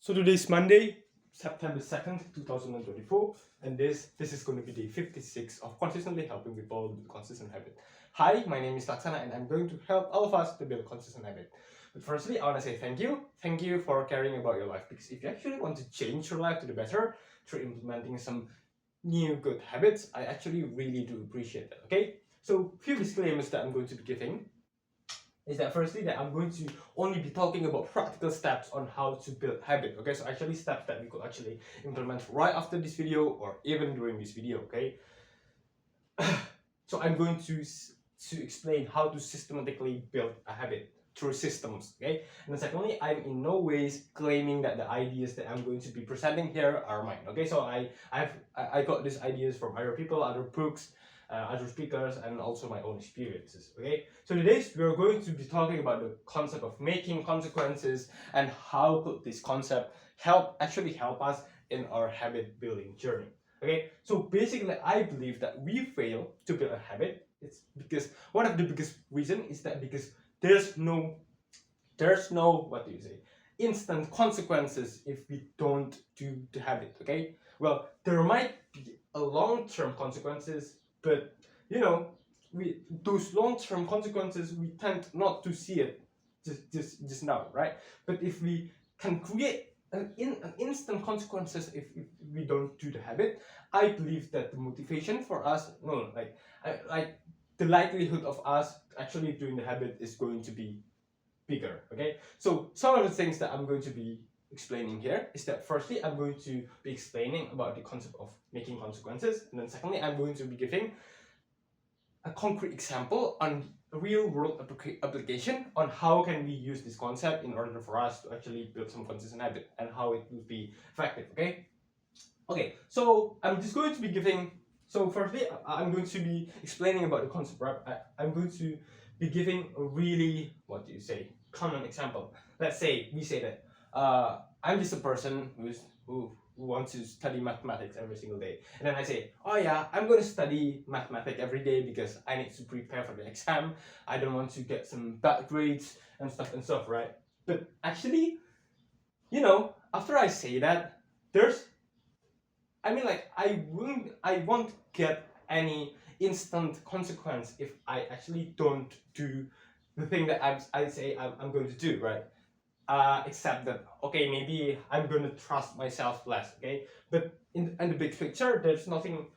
So today is Monday, September 2nd, 2024, and this is going to be day 56 of consistently helping people build consistent habit. Hi, my name is Laksana and I'm going to help all of us to build consistent habit. But firstly, I want to say thank you. Thank you for caring about your life, because if you actually want to change your life to the better through implementing some new good habits, I actually really do appreciate that, okay? So few disclaimers that I'm going to be giving is that firstly that I'm going to only be talking about practical steps on how to build habit, okay? So actually steps that we could actually implement right after this video or even during this video, okay? So I'm going to explain how to systematically build a habit through systems, okay? And then secondly, I'm in no ways claiming that the ideas that I'm going to be presenting here are mine, okay? So I got these ideas from other people, other books, other speakers, and also my own experiences, okay? So today we're going to be talking about the concept of making consequences and how could this concept actually help us in our habit building journey. Okay, so basically I believe that we fail to build a habit. It's because one of the biggest reason is that because there's no what do you say, instant consequences if we don't do the habit, okay? Well, there might be a long-term consequences, but you know, those long-term consequences we tend not to see it just now, right? But if we can create an instant consequences if we don't do the habit, I believe that the motivation for us, no, like the likelihood of us actually doing the habit is going to be bigger, okay? So some of the things that I'm going to be explaining here is that firstly, I'm going to be explaining about the concept of making consequences, and then secondly, I'm going to be giving a concrete example on a real world application on how can we use this concept in order for us to actually build some consistent habit and how it will be effective, okay? Okay, so I'm just going to be giving, so firstly, I'm going to be explaining about the concept, right? I'm going to be giving a really, what do you say, common example. Let's say we say that I'm just a person who wants to study mathematics every single day, and then I say, oh yeah, I'm going to study mathematics every day because I need to prepare for the exam. I don't want to get some bad grades and stuff, right? But actually, you know, after I say that, I won't get any instant consequence if I actually don't do the thing that I say I'm going to do, right? Except that, okay, maybe I'm going to trust myself less, okay? But in the big picture, there's nothing,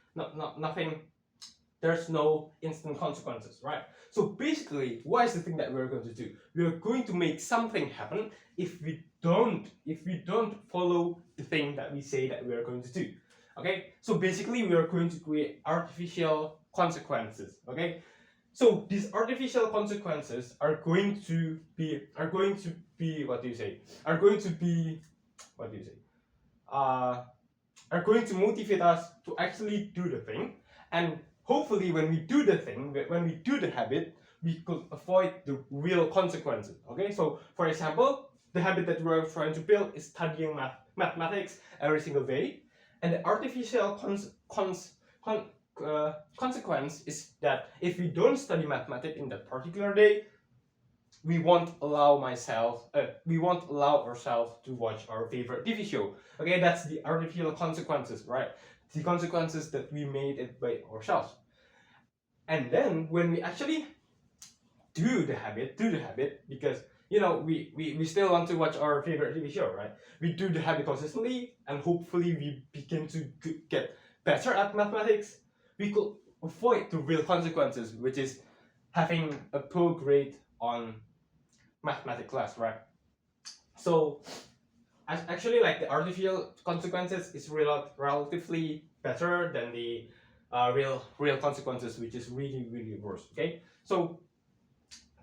there's no instant consequences, right? So basically, what is the thing that we're going to do? We're going to make something happen if we don't follow the thing that we say that we are going to do. Okay, so basically we are going to create artificial consequences, okay? So these artificial consequences are going to be what do you say, are going to be what do you say are going to motivate us to actually do the thing, and hopefully when we do the thing, when we do the habit, we could avoid the real consequences, okay? So for example, the habit that we're trying to build is studying mathematics every single day, and the artificial consequence is that if we don't study mathematics in that particular day, we won't allow ourselves to watch our favorite TV show. Okay, that's the artificial consequences, right? The consequences that we made it by ourselves. And then when we actually do the habit, because you know we still want to watch our favorite TV show, right? We do the habit consistently, and hopefully we begin to get better at mathematics. We could avoid the real consequences, which is having a poor grade on mathematics class, right? So actually, like, the artificial consequences is relatively better than the real consequences, which is really worse, okay? So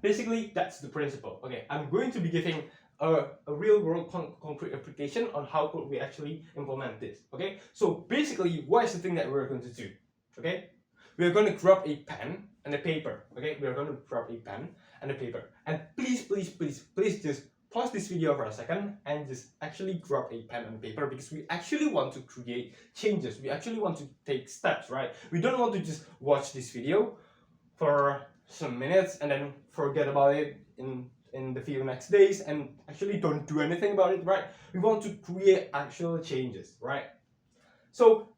basically that's the principle. Okay, I'm going to be giving a real world concrete application on how could we actually implement this, okay? So basically, what is the thing that we're going to do? Okay, we're going to grab a pen and a paper, okay? We're going to grab a pen and a paper, and please just pause this video for a second and just actually grab a pen and paper, because we actually want to create changes. We actually want to take steps, right? We don't want to just watch this video for some minutes and then forget about it in in the few next days and actually don't do anything about it, right? We want to create actual changes, right? So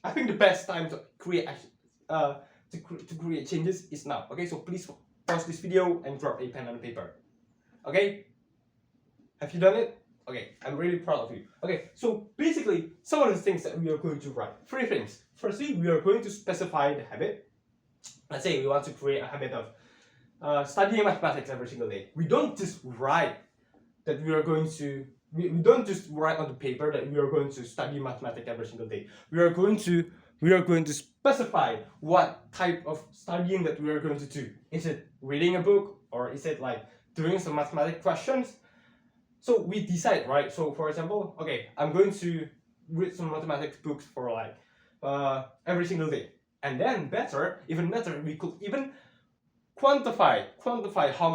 I think the best time to create to create changes is now. Okay, so please pause this video and drop a pen and paper. Okay, have you done it? Okay, I'm really proud of you. Okay, so basically, some of the things that we are going to write. 3 things. Firstly, we are going to specify the habit. Let's say we want to create a habit of studying mathematics every single day. We don't just write that we are going to. We don't just write on the paper that we are going to study mathematics every single day. We are going to specify what type of studying that we are going to do. Is it reading a book, or is it like doing some mathematics questions? So we decide, right? So for example, okay, I'm going to read some mathematics books for like every single day, and then even better, we could even quantify how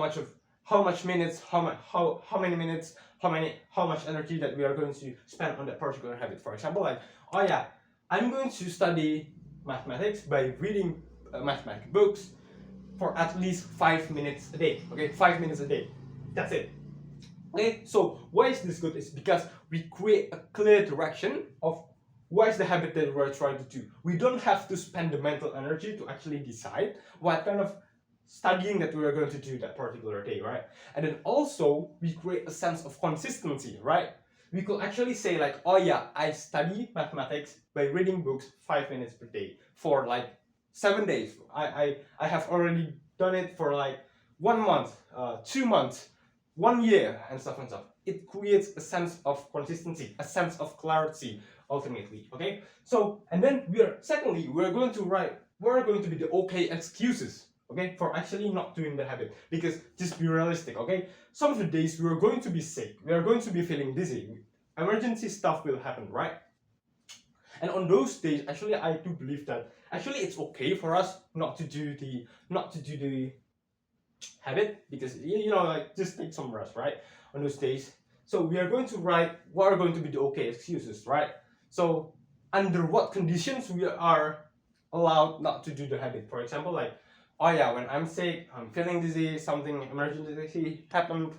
much minutes, how many minutes, how much energy that we are going to spend on that particular habit. For example, like, oh yeah, I'm going to study mathematics by reading mathematics books for at least 5 minutes a day. Okay, 5 minutes a day. That's it. Okay, so why is this good? It's because we create a clear direction of what is the habit that we're trying to do. We don't have to spend the mental energy to actually decide what kind of studying that we are going to do that particular day, right? And then also we create a sense of consistency, right? We could actually say like, oh yeah, I study mathematics by reading books 5 minutes per day for like 7 days. I have already done it for like 1 month, 2 months, 1 year, and stuff and stuff. It creates a sense of consistency, a sense of clarity, ultimately. Okay. So, and then secondly, we're going to be the okay excuses. Okay, for actually not doing the habit. Because just be realistic. Okay, some of the days we are going to be sick. We are going to be feeling dizzy. Emergency stuff will happen, right? And on those days, actually, I do believe that actually it's okay for us not to do the habit, because like just take some rest, right? On those days. So we are going to write what are going to be the okay excuses, right? So under what conditions we are allowed not to do the habit. For example, like, oh yeah, when I'm sick, I'm feeling dizzy, something emergency happened,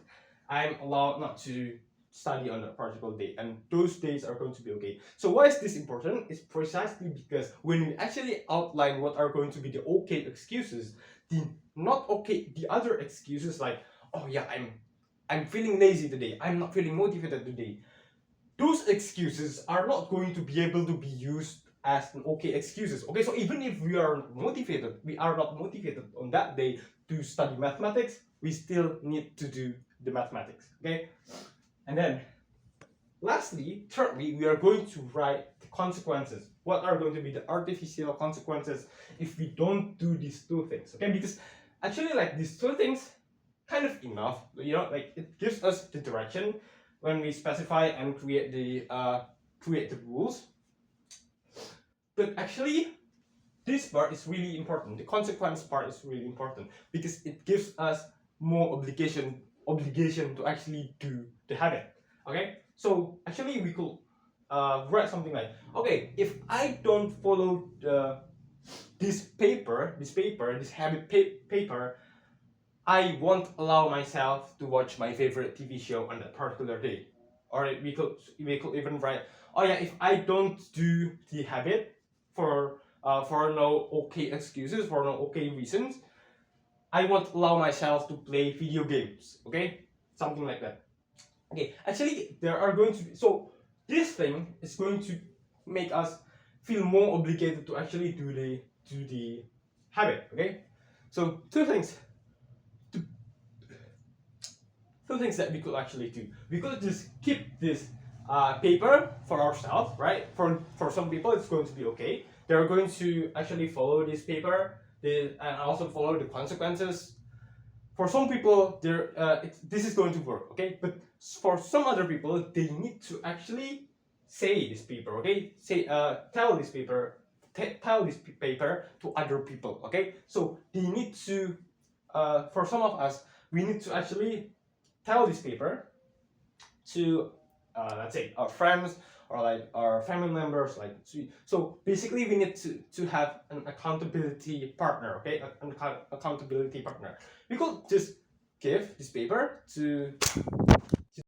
I'm allowed not to study on that particular day, and those days are going to be okay. So why is this important? It's precisely because when we actually outline what are going to be the okay excuses, the other excuses like, oh yeah, I'm feeling lazy today, I'm not feeling motivated today, those excuses are not going to be able to be used as an okay excuses. Okay, so even if we are not motivated on that day to study mathematics, we still need to do the mathematics. Okay, and then thirdly, we are going to write the consequences. What are going to be the artificial consequences if we don't do these 2 things? Okay, because actually, like, these 2 things kind of enough. Like, it gives us the direction when we specify and create the rules. But actually, this part is really important. The consequence part is really important because it gives us more obligation to actually do the habit. Okay, so actually we could write something like, okay, if I don't follow this habit paper, I won't allow myself to watch my favorite TV show on that particular day. Or we could even write, oh yeah, if I don't do the habit for no okay excuses, for no okay reasons, I won't allow myself to play video games. Okay, something like that. Okay, actually there are going to be, so this thing is going to make us feel more obligated to actually do the habit. Okay, so two things that we could actually do. We could just keep this paper for ourselves, right? For some people, it's going to be okay. They're going to actually follow this paper and also follow the consequences. For some people, this is going to work, okay? But for some other people, they need to actually say this paper, okay? Tell this paper to other people, okay? So they need to, for some of us, we need to actually tell this paper to let's say our friends or like our family members, like, so basically we need to have an accountability partner. Okay, an accountability partner. We could just give this paper to